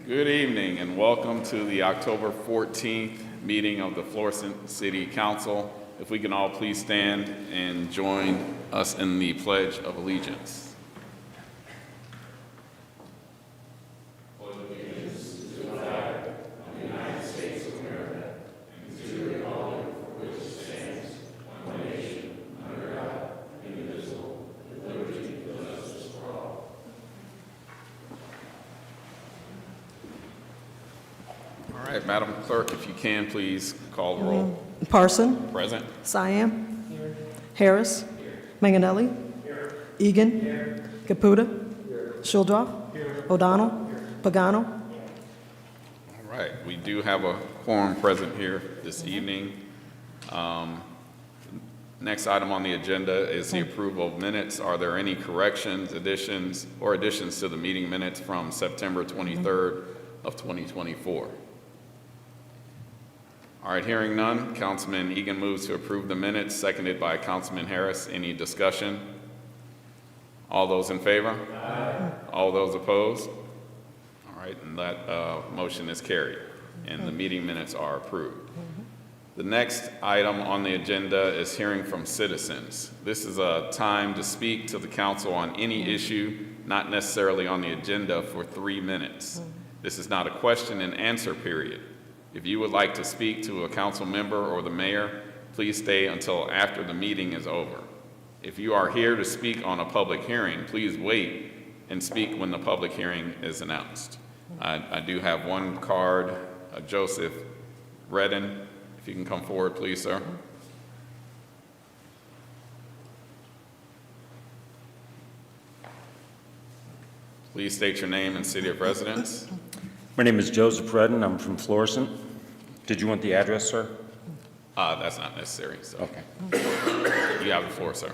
Good evening and welcome to the October 14th meeting of the Florissant City Council. If we can all please stand and join us in the Pledge of Allegiance. All right, Madam Clerk, if you can, please call the roll. Parson. Present. Siam. Harris. Manganelli. Egan. Caputa. Shuldroff. O'Donnell. Pagano. All right, we do have a quorum present here this evening. Next item on the agenda is the approval of minutes. Are there any corrections, additions to the meeting minutes from September 23rd of 2024? All right, hearing none, Councilman Egan moves to approve the minutes, seconded by Councilman Harris. Any discussion? All those in favor? Aye. All those opposed? All right, and that motion is carried, and the meeting minutes are approved. The next item on the agenda is hearing from citizens. This is a time to speak to the council on any issue not necessarily on the agenda for 3 minutes. This is not a question and answer period. If you would like to speak to a council member or the mayor, please stay until after the meeting is over. If you are here to speak on a public hearing, please wait and speak when the public hearing is announced. I do have one card, Joseph Redden. If you can come forward, please, sir. Please state your name and city of residence. My name is Joseph Redden. I'm from Florissant. Did you want the address, sir? That's not necessary. So. Okay. You have the floor, sir.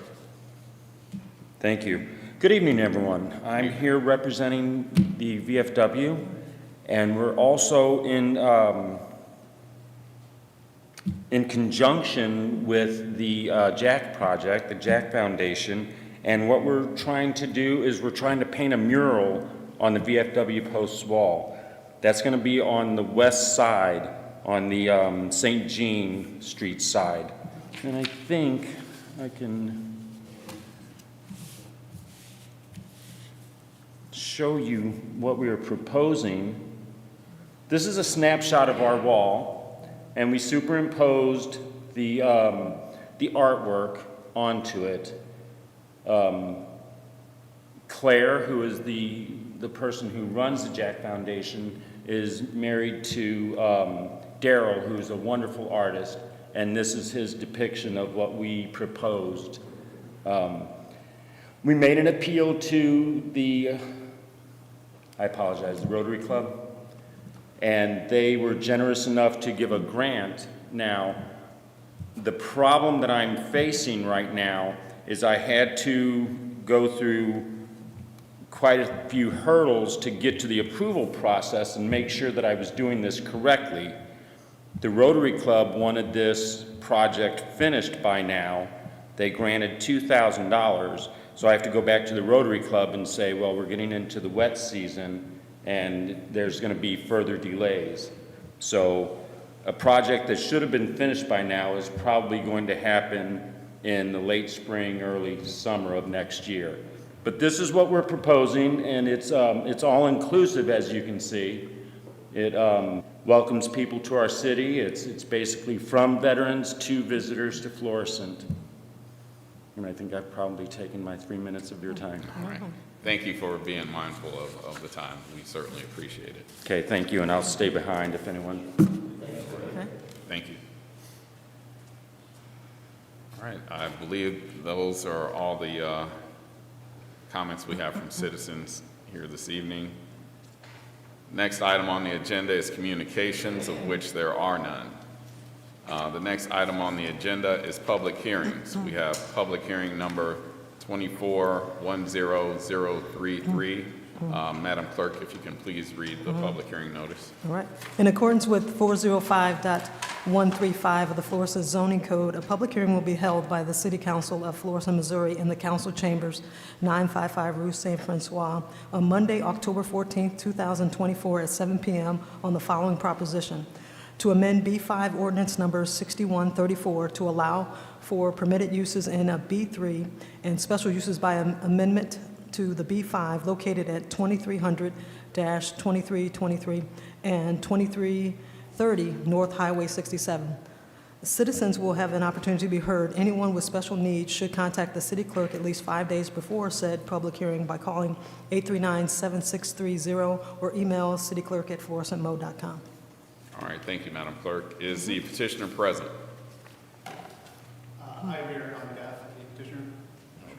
Thank you. Good evening, everyone. I'm here representing the VFW, and we're also in conjunction with the Jack Project, the Jack Foundation, and what we're trying to do is we're trying to paint a mural on the VFW Post's wall. That's going to be on the west side, on the St. Jean Street side. And I think I can show you what we are proposing. This is a snapshot of our wall, and we superimposed the artwork onto it. Claire, who is the person who runs the Jack Foundation, is married to Daryl, who's a wonderful artist, and this is his depiction of what we proposed. We made an appeal to the Rotary Club, and they were generous enough to give a grant. Now, the problem that I'm facing right now is I had to go through quite a few hurdles to get to the approval process and make sure that I was doing this correctly. The Rotary Club wanted this project finished by now. They granted $2,000, so I have to go back to the Rotary Club and say, well, we're getting into the wet season and there's going to be further delays. So a project that should have been finished by now is probably going to happen in the late spring, early summer of next year. But this is what we're proposing, and it's all-inclusive, as you can see. It welcomes people to our city. It's basically from veterans to visitors to Florissant. And I think I've probably taken my 3 minutes of your time. All right. Thank you for being mindful of the time. We certainly appreciate it. Okay, thank you, and I'll stay behind if anyone. Okay. Thank you. All right, I believe those are all the comments we have from citizens here this evening. Next item on the agenda is communications, of which there are none. The next item on the agenda is public hearings. We have public hearing number 2410033. Madam Clerk, if you can please read the public hearing notice. All right. In accordance with 405.1 135 of the Florissant Zoning Code, a public hearing will be held by the City Council of Florissant, Missouri, in the council chambers, 955 Rue Saint Francois, on Monday, October 14, 2024, at 7 p.m. on the following proposition: to amend B5 ordinance number 6134 to allow for permitted uses in a B3 and special uses by amendment to the B5 located at 2300-2323 and 2330 North Highway 67. Citizens will have an opportunity to be heard. Anyone with special needs should contact the city clerk at least 5 days before said public hearing by calling 839-7630 or email cityclerk@florissantmo.com. All right, thank you, Madam Clerk. Is the petitioner present? I'm here on behalf of the petitioner.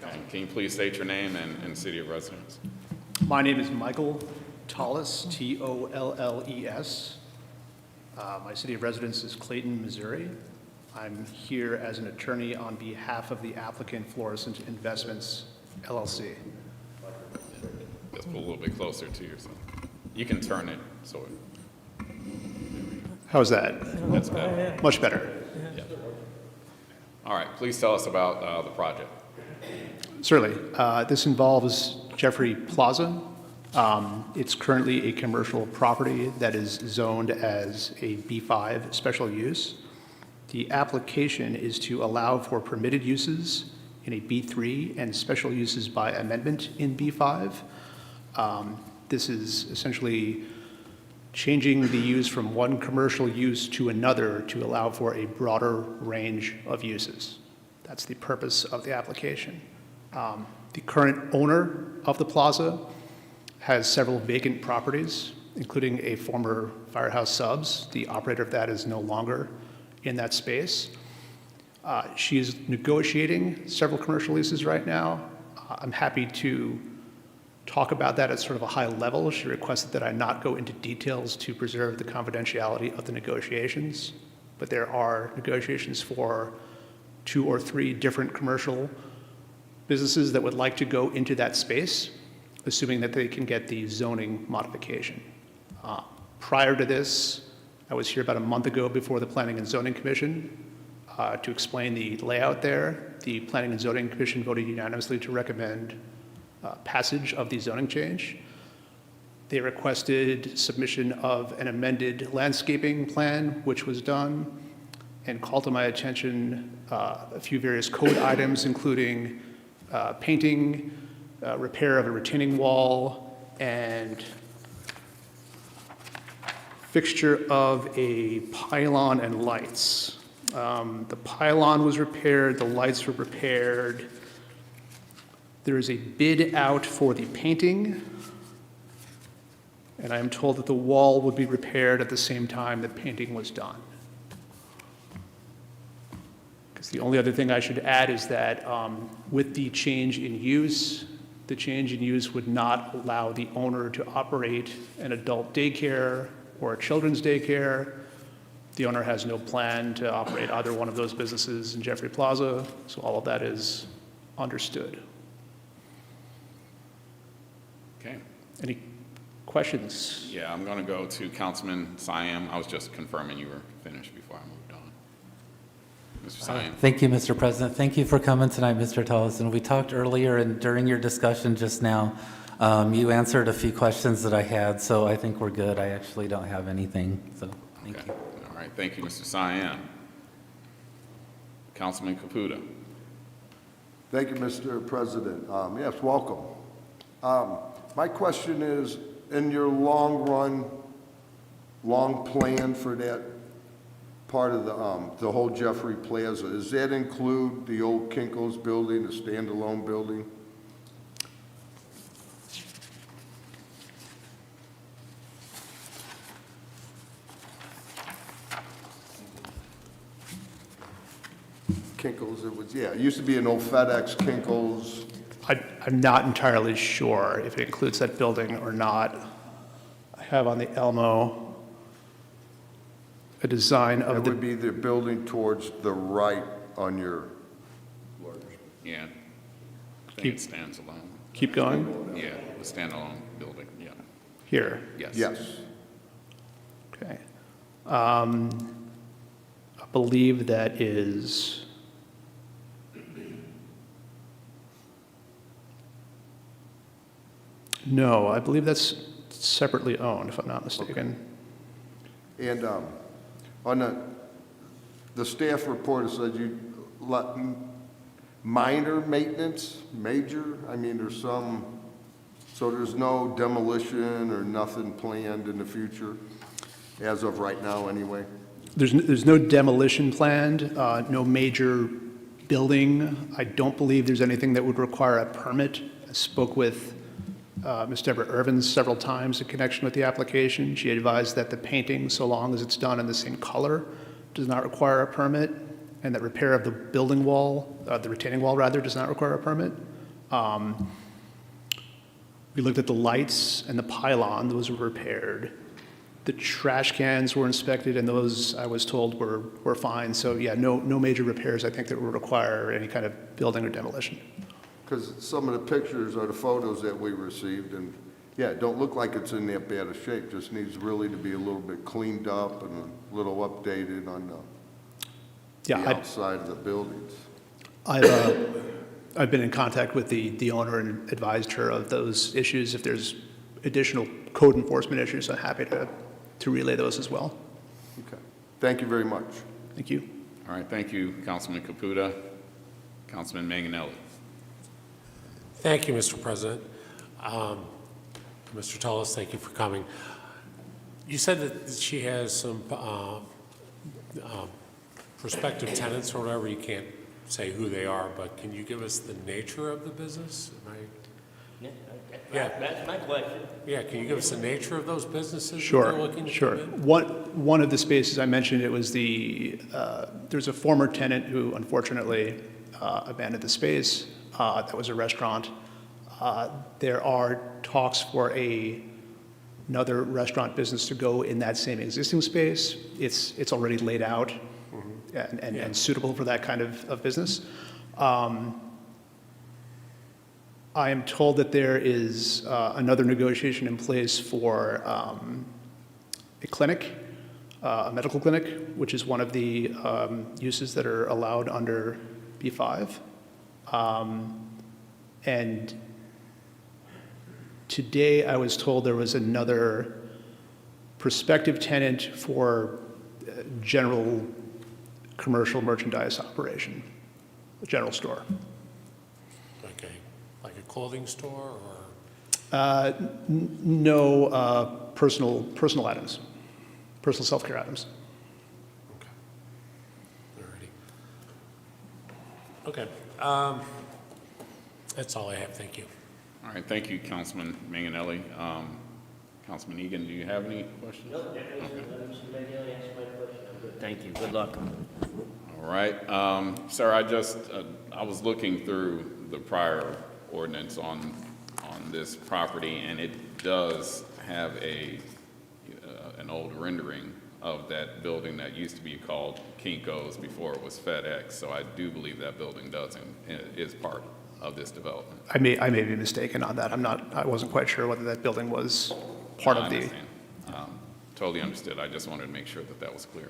Okay. Can you please state your name and city of residence? My name is Michael Tolles, T-O-L-L-E-S. My city of residence is Clayton, Missouri. I'm here as an attorney on behalf of the applicant Florissant Investments, LLC. Just put a little bit closer to yourself. You can turn it so it, How's that? that's better. Much better. Yeah. All right, please tell us about the project. Certainly. This involves Jeffrey Plaza. It's currently a commercial property that is zoned as a B5 special use. The application is to allow for permitted uses in a B3 and special uses by amendment in B5. This is essentially changing the use from one commercial use to another to allow for a broader range of uses. That's the purpose of the application. The current owner of the plaza has several vacant properties, including a former Firehouse Subs. The operator of that is no longer in that space. She is negotiating several commercial leases right now. I'm happy to talk about that at sort of a high level. She requested that I not go into details to preserve the confidentiality of the negotiations, but there are negotiations for 2 or 3 different commercial businesses that would like to go into that space, assuming that they can get the zoning modification. Prior to this, I was here about a month ago before the Planning and Zoning Commission to explain the layout there. The Planning and Zoning Commission voted unanimously to recommend passage of the zoning change. They requested submission of an amended landscaping plan, which was done, and called to my attention a few various code items, including painting, repair of a retaining wall, and fixture of a pylon and lights. The pylon was repaired, the lights were repaired. There is a bid out for the painting, and I am told that the wall would be repaired at the same time that painting was done. Because the only other thing I should add is that with the change in use, the change in use would not allow the owner to operate an adult daycare or a children's daycare. The owner has no plan to operate either one of those businesses in Jeffrey Plaza, so all of that is understood. Okay. Any questions? Yeah, I'm going to go to Councilman Siam. I was just confirming you were finished before I moved on. Mr. Siam. Thank you, Mr. President. Thank you for coming tonight, Mr. Tolleson. We talked earlier and during your discussion just now, you answered a few questions that I had, so I think we're good. I actually don't have anything, so thank you. All right, thank you, Mr. Siam. Councilman Caputa. Thank you, Mr. President. Yes, welcome. My question is, in your long plan for that part of the whole Jeffrey Plaza, does that include the old Kinko's building, the standalone building? Kinko's, it used to be an old FedEx, Kinko's. I'm not entirely sure if it includes that building or not. I have on the Elmo a design That of the, would be the building towards the right on your, Yeah. I think Keep- it stands alone. keep going, Yeah, the standalone building, yeah. here, Yes. yes. okay. believe that is no, I believe that's separately owned, if I'm not mistaken. And on the staff report, it said you let minor maintenance, major? I mean, there's some, so there's no demolition or nothing planned in the future, as of right now anyway? There's no demolition planned, no major building. I don't believe there's anything that would require a permit. I spoke with Ms. Deborah Irvin several times in connection with the application. She advised that the painting, so long as it's done in the same color, does not require a permit, and that repair of the building wall, the retaining wall rather, does not require a permit. We looked at the lights and the pylon, those were repaired. The trash cans were inspected, and those, I was told, were fine. So yeah, no major repairs, I think, that would require any kind of building or demolition. Because some of the pictures or the photos that we received, and yeah, it don't look like it's in that bad a shape, just needs really to be a little bit cleaned up and a little updated on the outside of the buildings. I've been in contact with the owner and advised her of those issues. If there's additional code enforcement issues, I'm happy to relay those as well. Okay. Thank you very much. Thank you. All right, thank you, Councilman Caputa. Councilman Manganelli. Thank you, Mr. President. Mr. Tullis, thank you for coming. You said that she has some prospective tenants or whatever. You can't say who they are, but can you give us the nature of the business? That's my question. Yeah, can you give us the nature of those businesses that Sure, they're looking to sure. come in? One of the spaces I mentioned, it was there's a former tenant who unfortunately abandoned the space. That was a restaurant. There are talks for another restaurant business to go in that same existing space. It's already laid out and suitable for that kind of business. I am told that there is another negotiation in place for a clinic, a medical clinic, which is one of the uses that are allowed under B5. And today I was told there was another prospective tenant for general commercial merchandise operation, a general store. Like a clothing store or? No personal items, personal self-care items. Okay. That's all I have. Thank you. All right, thank you, Councilman Manganelli. Councilman Egan, do you have any questions? No, definitely, let Mr. McGilly answer my question. I'm good. Thank you. Good luck. All right, sir, I was looking through the prior ordinance on this property, and it does have an old rendering of that building that used to be called Kinko's before it was FedEx. So I do believe that building is part of this development. I may be mistaken on that. I wasn't quite sure whether that building was part of the. I understand. Totally understood. I just wanted to make sure that was clear.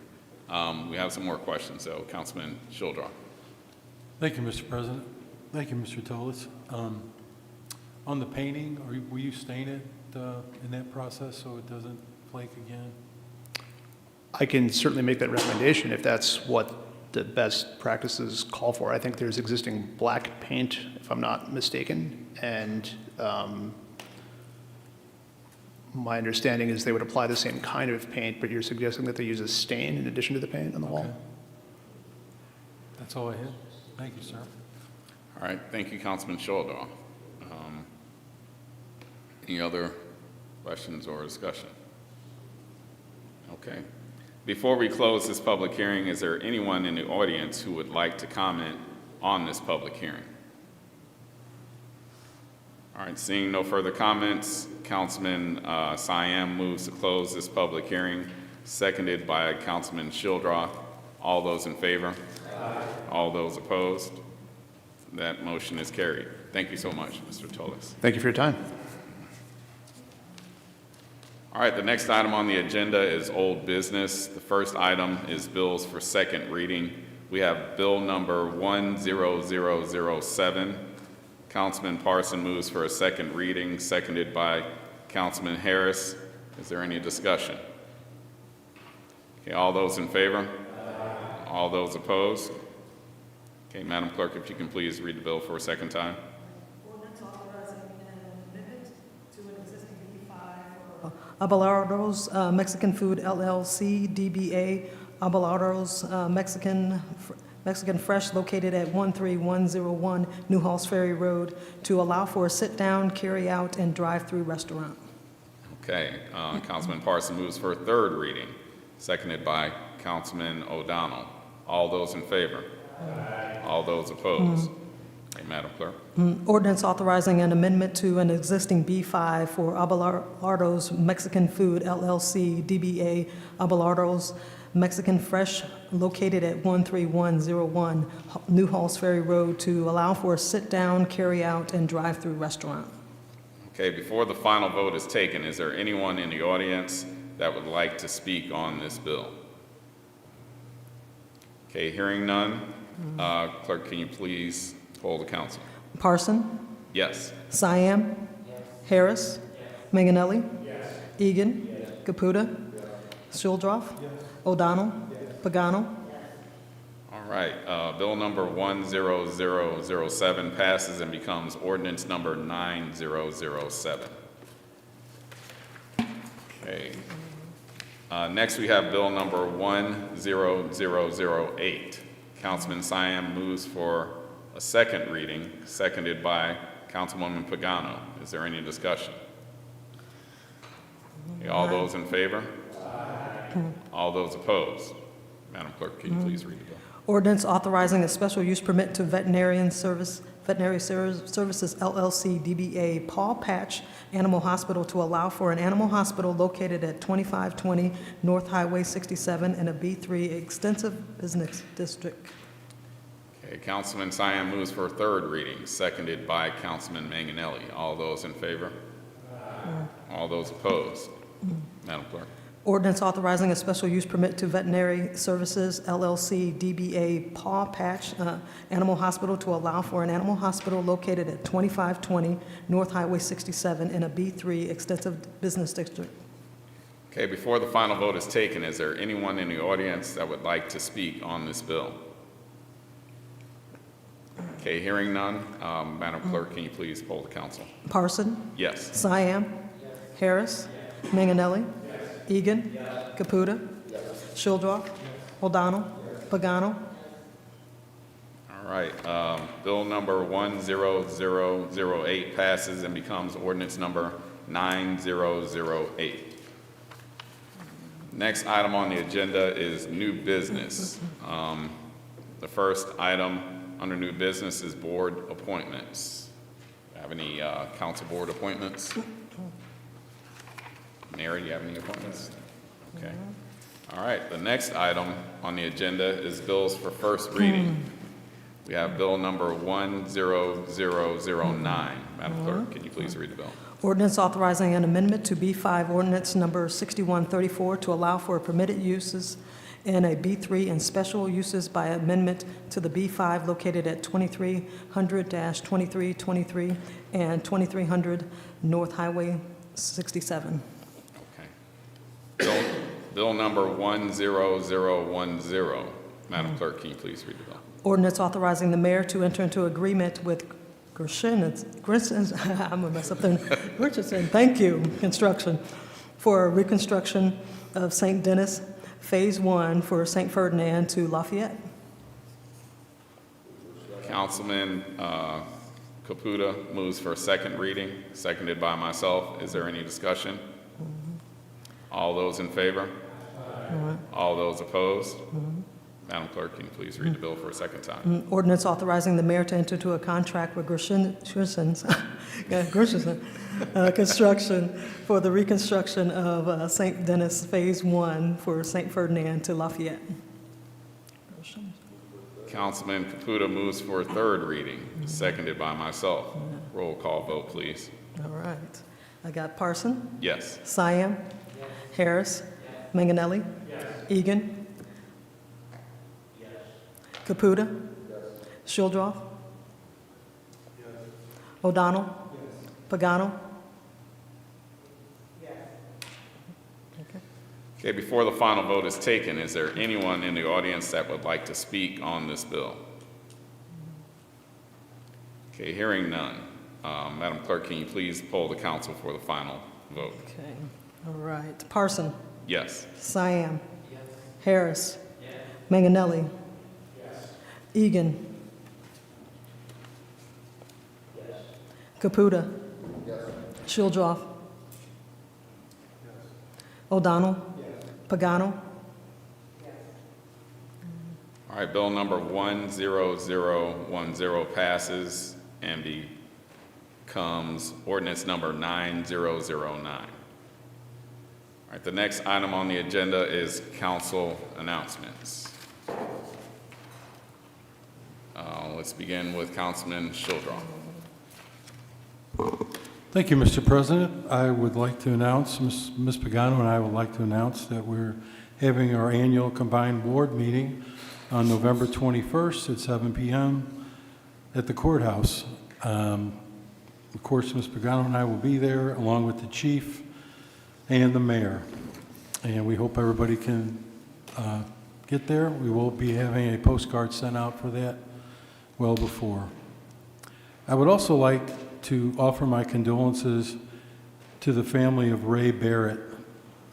We have some more questions, though. Councilman Shildroth. Thank you, Mr. President. Thank you, Mr. Tullis. On the painting, will you stain it in that process so it doesn't flake again? I can certainly make that recommendation if that's what the best practices call for. I think there's existing black paint, if I'm not mistaken, and my understanding is they would apply the same kind of paint, but you're suggesting that they use a stain in addition to the paint on the wall? Okay. That's all I had. Thank you, sir. All right, thank you, Councilman Shildroth. Any other questions or discussion? Okay. Before we close this public hearing, is there anyone in the audience who would like to comment on this public hearing? All right, seeing no further comments, Councilman Siam moves to close this public hearing, seconded by Councilman Shildroth. All those in favor? Aye. All those opposed? That motion is carried. Thank you so much, Mr. Tullis. Thank you for your time. All right, the next item on the agenda is old business. The first item is bills for second reading. We have bill number 10007. Councilman Parson moves for a second reading, seconded by Councilman Harris. Is there any discussion? Okay, all those in favor? Aye. All those opposed? Okay, Madam Clerk, if you can please read the bill for a second time. Ordinance authorizing an amendment to an existing B5 for Abelardo's Mexican Food LLC, DBA Abelardo's Mexican Fresh, located at 13101 New Halls Ferry Road, to allow for a sit-down, carry-out, and drive-through restaurant. Okay, Councilman Parson moves for a third reading, seconded by Councilman O'Donnell. All those in favor? Aye. All those opposed? Okay, Madam Clerk. Ordinance authorizing an amendment to an existing B5 for Abelardo's Mexican Food LLC, DBA Abelardo's Mexican Fresh, located at 13101 New Halls Ferry Road, to allow for a sit-down, carry-out, and drive-through restaurant. Okay, before the final vote is taken, is there anyone in the audience that would like to speak on this bill? Okay, hearing none, Clerk, can you please poll the council? Parson? Yes. Siam? Harris? Manganelli? Egan? Caputa? Shuldroff? O'Donnell? Pagano? All right, bill number 10007 passes and becomes ordinance number 9007. Okay. Next, we have bill number 10008. Councilman Siam moves for a second reading, seconded by Councilwoman Pagano. Is there any discussion? Okay, all those in favor? Aye. All those opposed? Madam Clerk, can you please read the bill? Ordinance authorizing a special use permit to Veterinary Services LLC, DBA Paw Patch Animal Hospital, to allow for an animal hospital located at 2520 North Highway 67 in a B3 extensive business district. Okay, Councilman Siam moves for a third reading, seconded by Councilman Manganelli. All those in favor? Aye. All those opposed? Madam Clerk. Ordinance authorizing a special use permit to Veterinary Services LLC, DBA Paw Patch Animal Hospital, to allow for an animal hospital located at 2520 North Highway 67 in a B3 extensive business district. Okay, before the final vote is taken, is there anyone in the audience that would like to speak on this bill? Okay, hearing none, Madam Clerk, can you please poll the council? Parson? Yes. Siam? Harris? Manganelli? Egan? Caputa? Shuldroff? O'Donnell? Pagano? All right, bill number 10008 passes and becomes ordinance number 9008. Next item on the agenda is new business. The first item under new business is board appointments. Have any council board appointments? Mary, do you have any appointments? Okay. All right, the next item on the agenda is bills for first reading. We have bill number 10009. Madam Clerk, can you please read the bill? Ordinance authorizing an amendment to B5 ordinance number 6134 to allow for permitted uses in a B3 and special uses by amendment to the B5 located at 2300-2323 and 2300 North Highway 67. Okay. Bill number 10010. Madam Clerk, can you please read the bill? Ordinance authorizing the mayor to enter into agreement with Richardson, I'm gonna mess up there, Richardson, thank you, Construction, for reconstruction of St. Denis Phase 1 for St. Ferdinand to Lafayette. Councilman Caputa moves for a second reading, seconded by myself. Is there any discussion? All those in favor? Aye. All those opposed? Madam Clerk, can you please read the bill for a second time? Ordinance authorizing the mayor to enter into a contract with Construction for the reconstruction of St. Denis Phase 1 for St. Ferdinand to Lafayette. Councilman Caputa moves for a third reading, seconded by myself. Roll call vote, please. All right. I got Parson, Yes. Siam, Harris, Manganelli, Egan, Caputa, Shildroff, O'Donnell, Pagano. Okay, before the final vote is taken, is there anyone in the audience that would like to speak on this bill? Okay, hearing none. Madam Clerk, can you please poll the council for the final vote? Okay, all right. Parson, Yes. Siam, Harris, Manganelli, Egan, Caputa, Shildroff, O'Donnell, Pagano. All right, bill number 10010 passes and becomes ordinance number 9009. All right, the next item on the agenda is council announcements. Let's begin with Councilman Shildroff. Thank you, Mr. President. I would like to announce, Ms. Pagano and I would like to announce that we're having our annual combined board meeting on November 21st at 7 p.m. at the courthouse. Of course, Ms. Pagano and I will be there along with the chief and the mayor. And we hope everybody can get there. We will be having a postcard sent out for that well before. I would also like to offer my condolences to the family of Ray Barrett.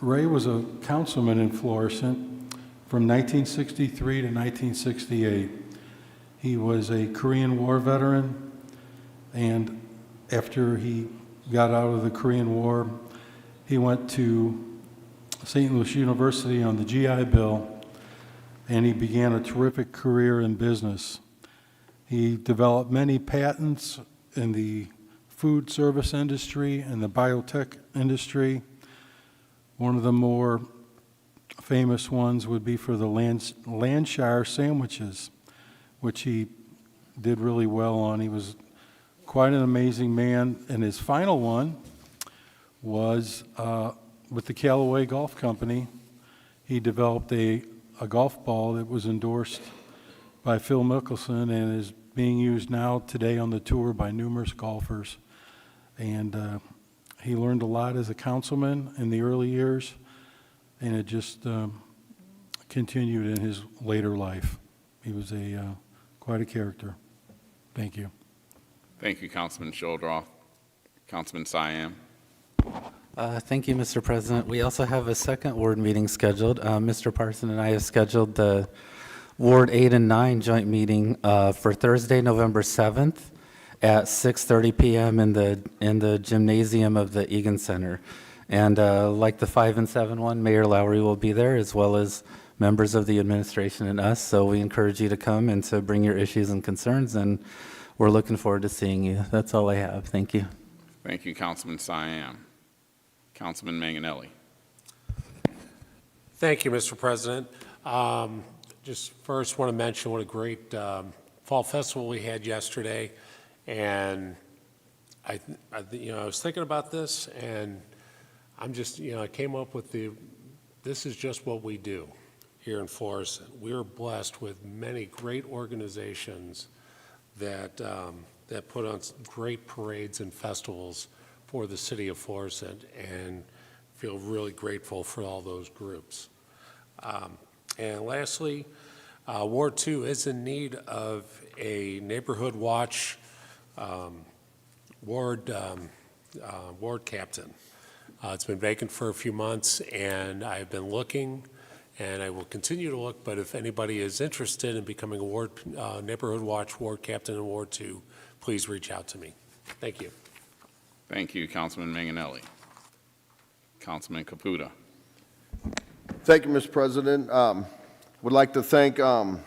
Ray was a councilman in Florissant from 1963 to 1968. He was a Korean War veteran, and after he got out of the Korean War, he went to St. Louis University on the GI Bill, and he began a terrific career in business. He developed many patents in the food service industry and the biotech industry. One of the more famous ones would be for the Landshire sandwiches, which he did really well on. He was quite an amazing man, and his final one was with the Callaway Golf Company. He developed a golf ball that was endorsed by Phil Mickelson and is being used now today on the tour by numerous golfers. And he learned a lot as a councilman in the early years, and it just continued in his later life. He was quite a character. Thank you. Thank you, Councilman Shildroff. Councilman Siam. Thank you, Mr. President. We also have a second ward meeting scheduled. Mr. Parson and I have scheduled the Ward 8 and 9 joint meeting for Thursday, November 7th at 6:30 p.m. in the gymnasium of the Egan Center. And like the 5 and 7 one, Mayor Lowry will be there, as well as members of the administration and us. So we encourage you to come and to bring your issues and concerns, and we're looking forward to seeing you. That's all I have. Thank you. Thank you, Councilman Siam. Councilman Manganelli. Thank you, Mr. President. Just first want to mention what a great fall festival we had yesterday. And I was thinking about this, and I'm just, I came up with this is just what we do here in Florissant. We're blessed with many great organizations that put on some great parades and festivals for the city of Florissant, and feel really grateful for all those groups. And lastly, Ward 2 is in need of a neighborhood watch ward captain. It's been vacant for a few months, and I've been looking, and I will continue to look, but if anybody is interested in becoming a neighborhood watch ward captain in Ward 2, please reach out to me. Thank you. Thank you, Councilman Manganelli. Councilman Caputa. Thank you, Mr. President. Would like to thank the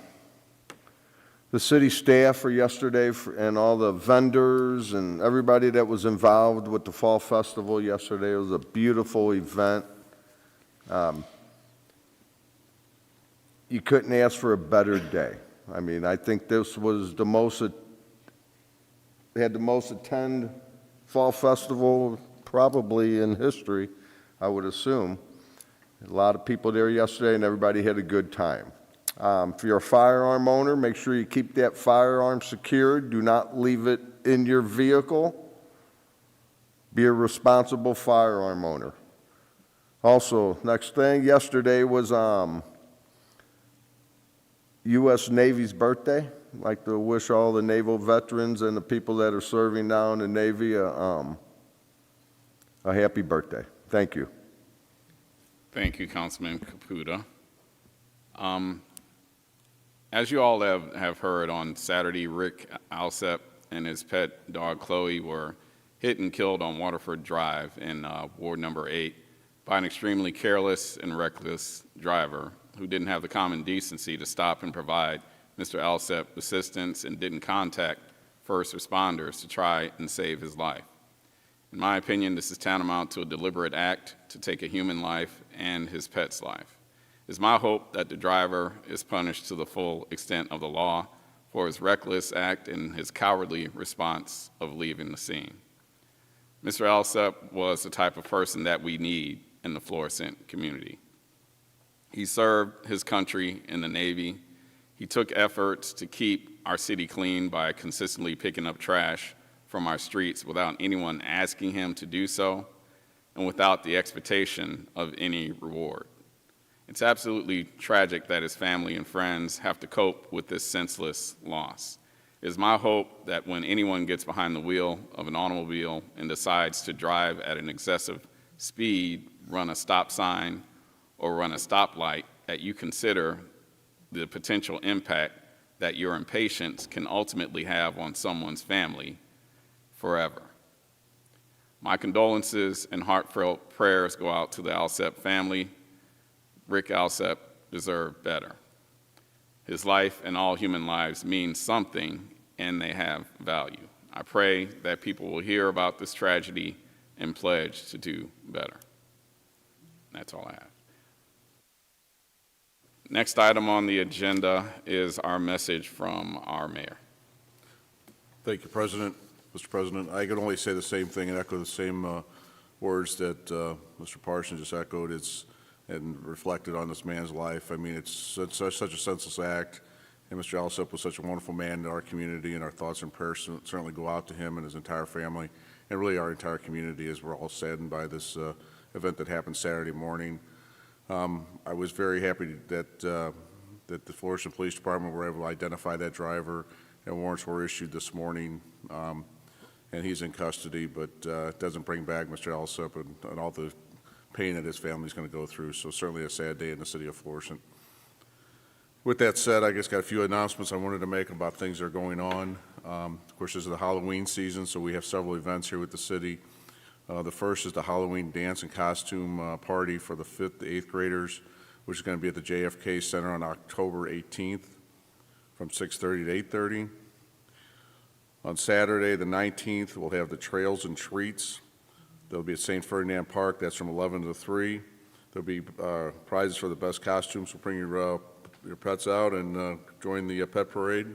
city staff for yesterday and all the vendors and everybody that was involved with the Fall Festival yesterday. It was a beautiful event. You couldn't ask for a better day. I mean, I think this was the most, had the most attend Fall Festival probably in history, I would assume. A lot of people there yesterday, and everybody had a good time. If you're a firearm owner, make sure you keep that firearm secured. Do not leave it in your vehicle. Be a responsible firearm owner. Also, next thing, yesterday was U.S. Navy's birthday. I'd like to wish all the naval veterans and the people that are serving now in the Navy a happy birthday. Thank you. Thank you, Councilman Caputa. As you all have heard, on Saturday, Rick Alsep and his pet dog Chloe were hit and killed on Waterford Drive in Ward Number 8 by an extremely careless and reckless driver who didn't have the common decency to stop and provide Mr. Alsep assistance and didn't contact first responders to try and save his life. In my opinion, this is tantamount to a deliberate act to take a human life and his pet's life. It's my hope that the driver is punished to the full extent of the law for his reckless act and his cowardly response of leaving the scene. Mr. Alsep was the type of person that we need in the Florissant community. He served his country in the Navy. He took efforts to keep our city clean by consistently picking up trash from our streets without anyone asking him to do so and without the expectation of any reward. It's absolutely tragic that his family and friends have to cope with this senseless loss. It is my hope that when anyone gets behind the wheel of an automobile and decides to drive at an excessive speed, run a stop sign, or run a stoplight, that you consider the potential impact that your impatience can ultimately have on someone's family forever. My condolences and heartfelt prayers go out to the Alsep family. Rick Alsep deserved better. His life and all human lives mean something, and they have value. I pray that people will hear about this tragedy and pledge to do better. That's all I have. Next item on the agenda is our message from our mayor. Thank you, President. Mr. President, I can only say the same thing and echo the same words that Mr. Parsons just echoed. And reflected on this man's life. I mean, it's such a senseless act, and Mr. Alsep was such a wonderful man in our community, and our thoughts and prayers certainly go out to him and his entire family, and really our entire community, as we're all saddened by this event that happened Saturday morning. I was very happy that the Florissant Police Department were able to identify that driver, and warrants were issued this morning, and he's in custody, but it doesn't bring back Mr. Alsep and all the pain that his family's going to go through. So certainly a sad day in the city of Florissant. With that said, I just got a few announcements I wanted to make about things that are going on. Of course, this is the Halloween season, so we have several events here with the city. The first is the Halloween dance and costume party for the 5th to 8th graders, which is going to be at the JFK Center on October 18th from 6:30 to 8:30. On Saturday, the 19th, we'll have the Trails and Treats. They'll be at St. Ferdinand Park. That's from 11 to 3. There'll be prizes for the best costumes, so bring your pets out and join the pet parade.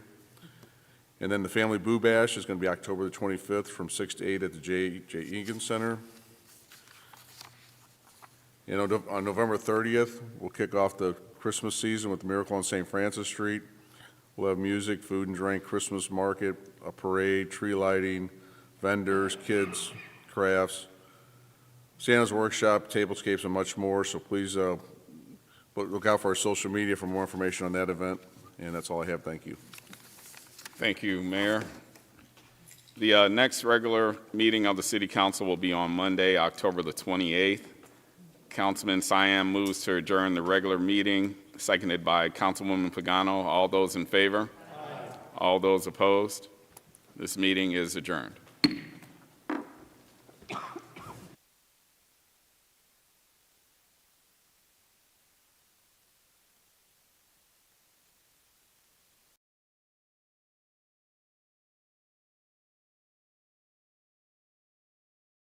And then the Family Boo Bash is going to be October the 25th from 6 to 8 at the J. Egan Center. And on November 30th, we'll kick off the Christmas season with the Miracle on St. Francis Street. We'll have music, food and drink, Christmas market, a parade, tree lighting, vendors, kids, crafts, Santa's workshop, tablescapes, and much more. So please look out for our social media for more information on that event. And that's all I have. Thank you. Thank you, Mayor. The next regular meeting of the City Council will be on Monday, October the 28th. Councilman Siam moves to adjourn the regular meeting, seconded by Councilwoman Pagano. All those in favor? Aye. All those opposed? This meeting is adjourned.